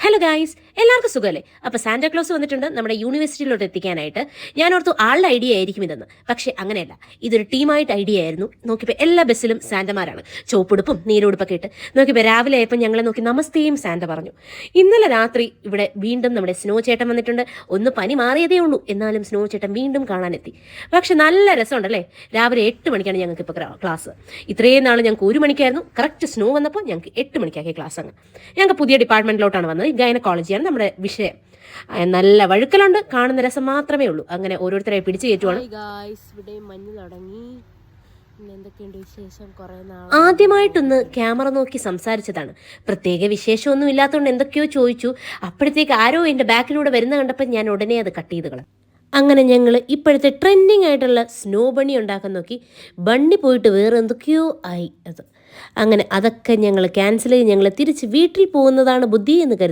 Hello guys, എല്ലാവർക്കും സുഖമല്ലേ? അപ്പോൾ സാന്റാക്ലോസ് വന്നിട്ടുണ്ട് നമ്മുടെ യൂണിവേഴ്സിറ്റിയിലോട്ട് എത്തിക്കാനായിട്ട്. ഞാൻ ഓർത്തു ആളുടെ ഐഡിയ ആയിരിക്കും ഇതെന്ന്. പക്ഷേ അങ്ങനെയല്ല, ഇതൊരു ടീമായിട്ട് ഐഡിയ ആയിരുന്നു. നോക്കിയപ്പോൾ എല്ലാ ബസ്സിലും സാന്റമാരാണ്, ചുവപ്പുടുപ്പും നീലുടുപ്പൊക്കെ ഇട്ട്. നോക്കിയപ്പോൾ രാവിലെ ആയപ്പോൾ ഞങ്ങളെ നോക്കി നമസ്തേയും സാന്റ പറഞ്ഞു. ഇന്നലെ രാത്രി ഇവിടെ വീണ്ടും നമ്മുടെ സ്നോ ചേട്ടൻ വന്നിട്ടുണ്ട്. ഒന്ന് പനി മാറിയതേ ഉള്ളൂ, എന്നാലും സ്നോ ചേട്ടൻ വീണ്ടും കാണാനെത്തി. പക്ഷെ നല്ല രസമുണ്ടല്ലേ? രാവിലെ 8 മണിക്കാണ് ഞങ്ങൾക്ക് ഇപ്പോൾ ക്ലാസ്. ഇത്രയും നാൾ ഞങ്ങൾക്ക് 1 മണിക്കായിരുന്നു. കറക്റ്റ് സ്നോ വന്നപ്പോൾ ഞങ്ങൾക്ക് 8 മണിക്കാക്കിയ ക്ലാസ് അങ്ങ്. ഞങ്ങൾക്ക് പുതിയ ഡിപ്പാർട്ട്മെന്റിലോട്ടാണ് വന്നത്. ഗൈനക്കോളജിയാണ് നമ്മുടെ വിഷയം. നല്ല വഴുക്കലുണ്ട്, കാണുന്ന രസം മാത്രമേ ഉള്ളൂ. അങ്ങനെ ഓരോരുത്തരെ പിടിച്ചു കയറ്റുവാണ്. ഇവിടെ മഞ്ഞ് തുടങ്ങി. എന്തൊക്കെയുണ്ട് വിശേഷം? ആദ്യമായിട്ടൊന്ന് ക്യാമറ നോക്കി സംസാരിച്ചതാണ്. പ്രത്യേക വിശേഷമൊന്നും ഇല്ലാത്തതുകൊണ്ട് എന്തൊക്കെയോ ചോദിച്ചു. അപ്പോഴത്തേക്ക് ആരോ എൻ്റെ ബാക്കിലൂടെ വരുന്ന കണ്ടപ്പോൾ ഞാൻ ഉടനെ അത് കട്ട് ചെയ്ത് കളഞ്ഞു. അങ്ങനെ ഞങ്ങൾ ഇപ്പോഴത്തെ ട്രെൻഡിങ് ആയിട്ടുള്ള സ്നോ ബണ്ണി ഉണ്ടാക്കാൻ നോക്കി. ബണ്ണി പോയിട്ട് വേറെ എന്തൊക്കെയോ ആയി അത്. അങ്ങനെ അതൊക്കെ ഞങ്ങൾ ക്യാൻസൽ ചെയ്ത് ഞങ്ങൾ തിരിച്ച് വീട്ടിൽ പോകുന്നതാണ് ബുദ്ധി എന്ന് കരുതി.